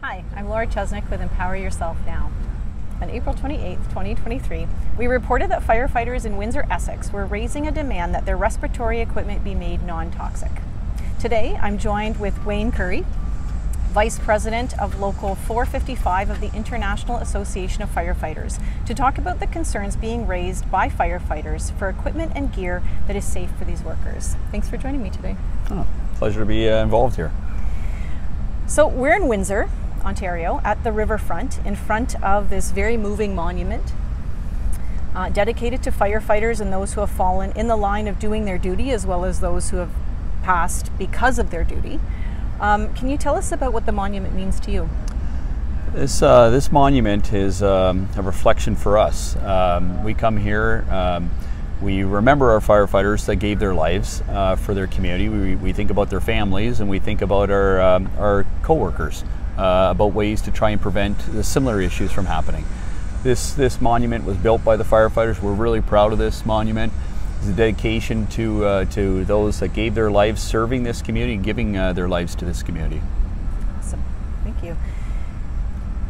Hi, I'm Laura Chesnik with Empower Yourself Now. On April 28, 2023, we reported that firefighters in Windsor, Essex were raising a demand that their respiratory equipment be made non-toxic. Today, I'm joined with Wayne Currie, Vice President of Local 455 of the International Association of Firefighters, to talk about the concerns being raised by firefighters for equipment and gear that is safe for these workers. Thanks for joining me today. Oh, pleasure to be involved here. So we're in Windsor, Ontario, at the riverfront, in front of this very moving monument dedicated to firefighters and those who have fallen in the line of doing their duty, as well as those who have passed because of their duty. Can you tell us about what the monument means to you? This monument is a reflection for us. We come here, we remember our firefighters that gave their lives for their community. We think about their families, and we think about our co-workers, about ways to try and prevent the similar issues from happening. This monument was built by the firefighters. We're really proud of this monument. It's a dedication to those that gave their lives serving this community and giving their lives to this community. Awesome, thank you.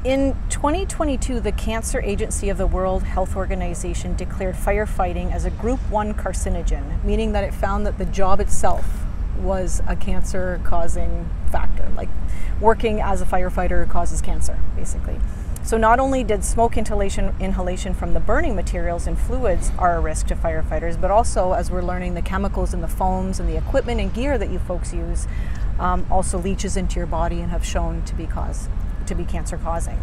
In 2022, the Cancer Agency of the World Health Organization declared firefighting as a Group 1 carcinogen, meaning that it found that the job itself was a cancer-causing factor, like working as a firefighter causes cancer, basically. So not only did smoke inhalation from the burning materials and fluids are a risk to firefighters, but also, as we're learning, the chemicals in the foams and the equipment and gear that you folks use also leaches into your body and have shown to be cancer-causing.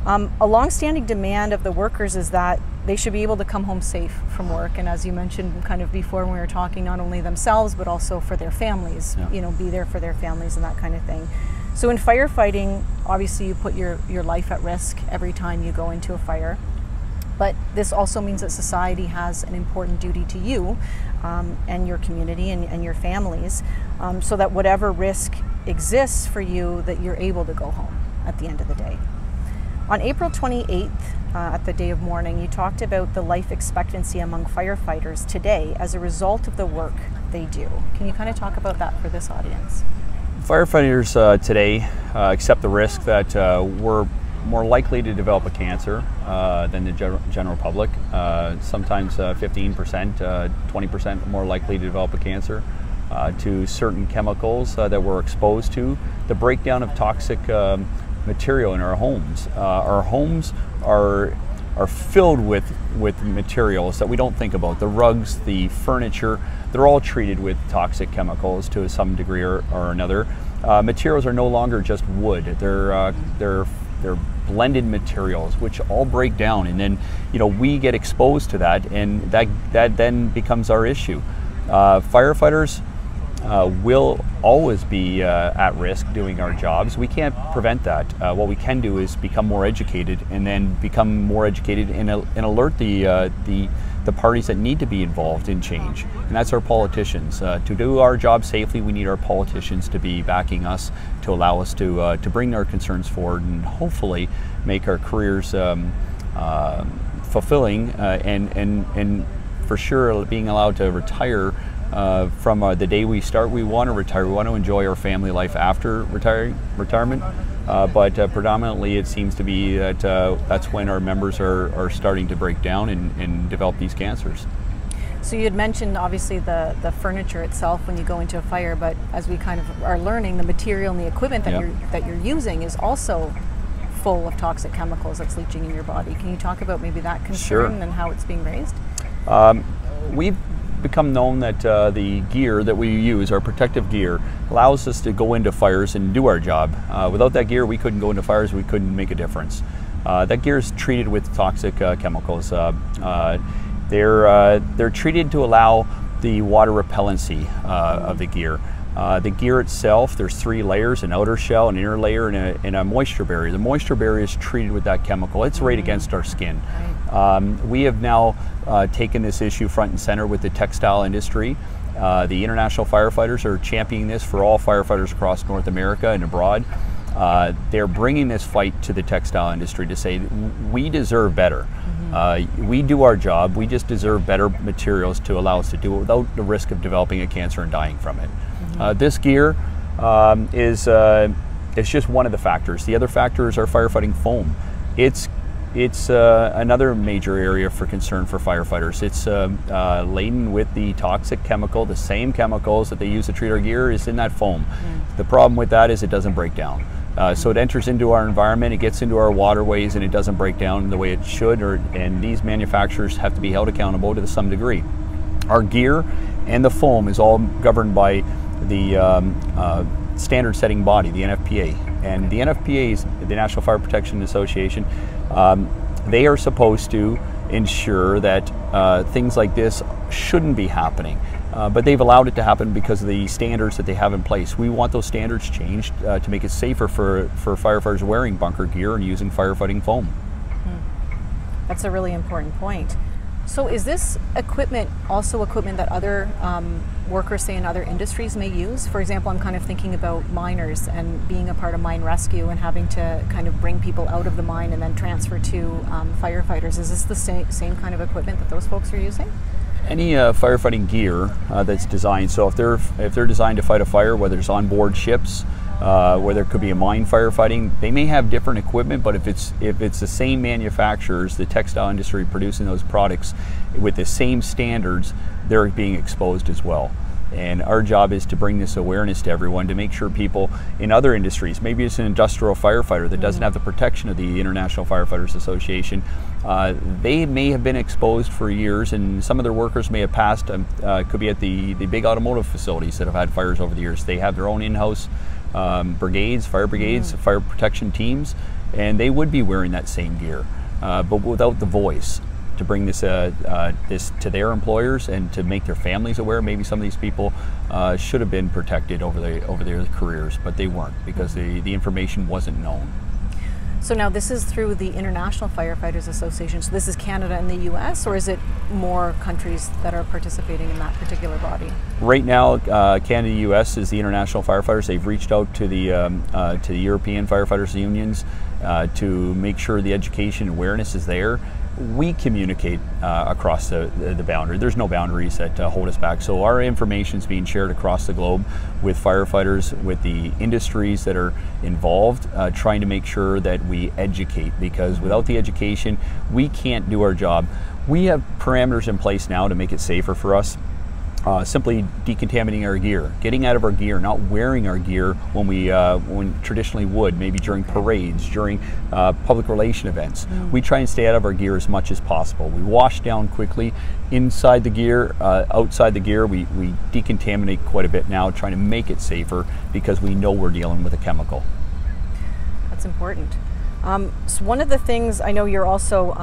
A long-standing demand of the workers is that they should be able to come home safe from work, and as you mentioned kind of before when we were talking, not only themselves but also for their families, be there for their families and that kind of thing. So in firefighting, obviously you put your life at risk every time you go into a fire, but this also means that society has an important duty to you and your community and your families, so that whatever risk exists for you, that you're able to go home at the end of the day. On April 28th, at the day of mourning, you talked about the life expectancy among firefighters today as a result of the work they do. Can you kind of talk about that for this audience? Firefighters today accept the risk that we're more likely to develop a cancer than the general public. Sometimes 15%, 20% more likely to develop a cancer to certain chemicals that we're exposed to. The breakdown of toxic material in our homes. Our homes are filled with materials that we don't think about. The rugs, the furniture, they're all treated with toxic chemicals to some degree or another. Materials are no longer just wood. They're blended materials which all break down, and then we get exposed to that, and that then becomes our issue. Firefighters will always be at risk doing our jobs. We can't prevent that. What we can do is become more educated, and then become more educated and alert the parties that need to be involved in change, and that's our politicians. To do our job safely, we need our politicians to be backing us, to allow us to bring our concerns forward and hopefully make our careers fulfilling, and for sure being allowed to retire from the day we start. We want to retire. We want to enjoy our family life after retirement. But predominantly it seems to be that that's when our members are starting to break down and develop these cancers. So you had mentioned obviously the furniture itself when you go into a fire, but as we kind of are learning, the material and the equipment that you're using is also full of toxic chemicals that's leaching in your body. Can you talk about maybe that concern and how it's being raised? We've become known that the gear that we use, our protective gear, allows us to go into fires and do our job. Without that gear, we couldn't go into fires, we couldn't make a difference. That gear is treated with toxic chemicals. They're treated to allow the water repellency of the gear. The gear itself, there's 3 layers: an outer shell, an inner layer, and a moisture barrier. The moisture barrier is treated with that chemical. It's right against our skin. We have now taken this issue front and center with the textile industry. The international firefighters are championing this for all firefighters across North America and abroad. They're bringing this fight to the textile industry to say we deserve better. We do our job, we just deserve better materials to allow us to do it without the risk of developing a cancer and dying from it. This gear is It's just one of the factors. The other factor is our firefighting foam. It's another major area for concern for firefighters. It's laden with the toxic chemical, the same chemicals that they use to treat our gear is in that foam. The problem with that is it doesn't break down. So it enters into our environment, it gets into our waterways, and it doesn't break down the way it should, and these manufacturers have to be held accountable to some degree. Our gear and the foam is all governed by the standard setting body, the NFPA. And the NFPA is the National Fire Protection Association. They are supposed to ensure that things like this shouldn't be happening. But they've allowed it to happen because of the standards that they have in place. We want those standards changed to make it safer for firefighters wearing bunker gear and using firefighting foam. That's a really important point. So is this equipment also equipment that other workers, say in other industries, may use? For example, I'm kind of thinking about miners and being a part of mine rescue and having to kind of bring people out of the mine and then transfer to firefighters. Is this the same kind of equipment that those folks are using? Any firefighting gear that's designed, so if they're designed to fight a fire, whether it's on board ships, whether it could be a mine firefighting, they may have different equipment, but if it's the same manufacturers, the textile industry producing those products with the same standards, they're being exposed as well. And our job is to bring this awareness to everyone, to make sure people in other industries, maybe it's an industrial firefighter that doesn't have the protection of the International Firefighters Association, they may have been exposed for years, and some of their workers may have passed, could be at the big automotive facilities that have had fires over the years. They have their own in-house brigades, fire brigades, fire protection teams, and they would be wearing that same gear, but without the voice to bring this to their employers and to make their families aware. Maybe some of these people should have been protected over their careers, but they weren't because the information wasn't known. So now this is through the International Firefighters Association. So this is Canada and the US, or is it more countries that are participating in that particular body? Right now, Canada and US is the International Firefighters. They've reached out to the European Firefighters Unions to make sure the education awareness is there. We communicate across the boundary. There's no boundaries that hold us back. So our information is being shared across the globe with firefighters, with the industries that are involved, trying to make sure that we educate, because without the education, we can't do our job. We have parameters in place now to make it safer for us. Simply decontaminating our gear, getting out of our gear, not wearing our gear when we traditionally would, maybe during parades, during public relation events. We try and stay out of our gear as much as possible. We wash down quickly inside the gear, outside the gear. We decontaminate quite a bit now, trying to make it safer because we know we're dealing with a chemical. That's important. So one of the things, I know you're also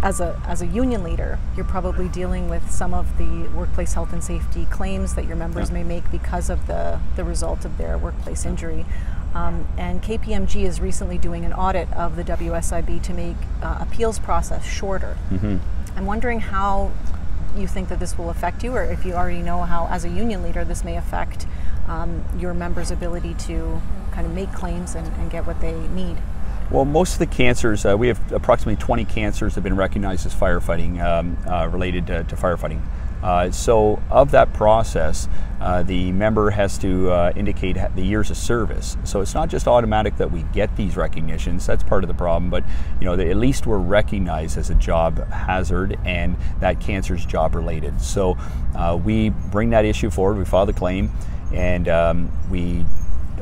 as a union leader, you're probably dealing with some of the workplace health and safety claims that your members may make because of the result of their workplace injury. And KPMG is recently doing an audit of the WSIB to make appeals process shorter. I'm wondering how you think that this will affect you, or if you already know how, as a union leader, this may affect your members' ability to kind of make claims and get what they need. Well, most of the cancers, we have approximately 20 cancers that have been recognized as firefighting, related to firefighting. So of that process, the member has to indicate the years of service. So it's not just automatic that we get these recognitions. That's part of the problem, but at least we're recognized as a job hazard and that cancer is job related. So we bring that issue forward, we file the claim, and we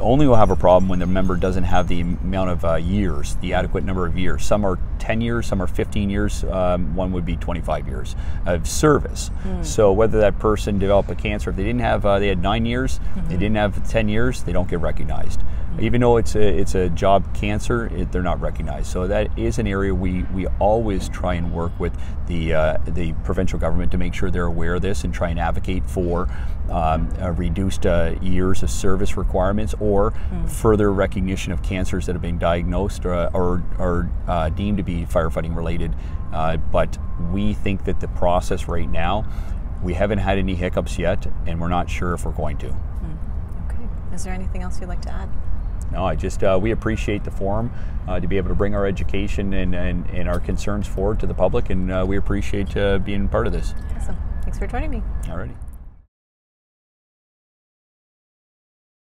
only will have a problem when the member doesn't have the amount of years, the adequate number of years. Some are 10 years, some are 15 years, one would be 25 years of service. So whether that person developed a cancer, if they didn't have, they had 9 years, they didn't have 10 years, they don't get recognized. Even though it's a job cancer, they're not recognized. So that is an area we always try and work with the provincial government to make sure they're aware of this and try and advocate for reduced years of service requirements or further recognition of cancers that have been diagnosed or deemed to be firefighting related. But we think that the process right now, we haven't had any hiccups yet, and we're not sure if we're going to. Okay. Is there anything else you'd like to add? No, we appreciate the forum to be able to bring our education and our concerns forward to the public, and we appreciate being part of this. Awesome. Thanks for joining me. Alrighty.